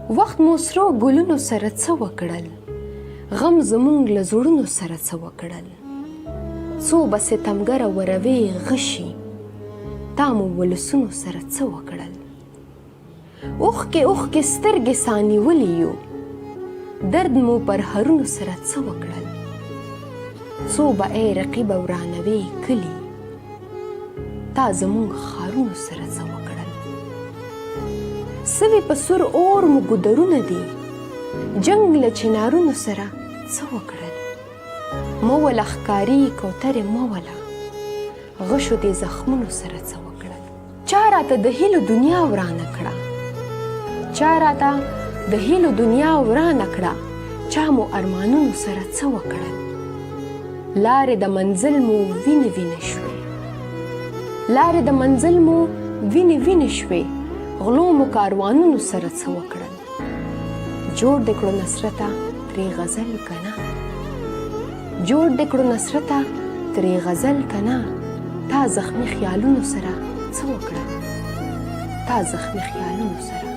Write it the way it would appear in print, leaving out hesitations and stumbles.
وخت مو سرو ګلونو سره څه وکړل، غم زمونږ له زړونو سره څه وکړل. څو به ستمګره وروې غشي، تا مو ولسونو سره څه وکړل. اوښکې اوښکې سترګې سانیولې یو، درد مو پر هرونو سره څه وکړل. څو به ای رقیبه ورانوې کلي، تا زمونږ ښارونو سره څه وکړل. سوي په سور اور مو ګودرونه دي، جنګ له چنارونو سره څه وکړل. موله ښکاري کوترې موله، غشو دې زخمونو سره څه وکړل. چا راته د هیلو دنیا ورانه کړه، چا راته د هیلو دنیا ورانه کړه. چا مو ارمانونو سره څه وکړل. لارې د منزل مو وینې وینې شوې، لارې د منزل مو وینې وینې شوې. غلو مو کاروانونو سره څه وکړل. جوړ دې کړو نصرته ترې غزل کنه، جوړ دې کړو نصرته ترې غزل کنه. تا زخمي خیالونو سره څه وکړل، تا زخمي خیالونو سره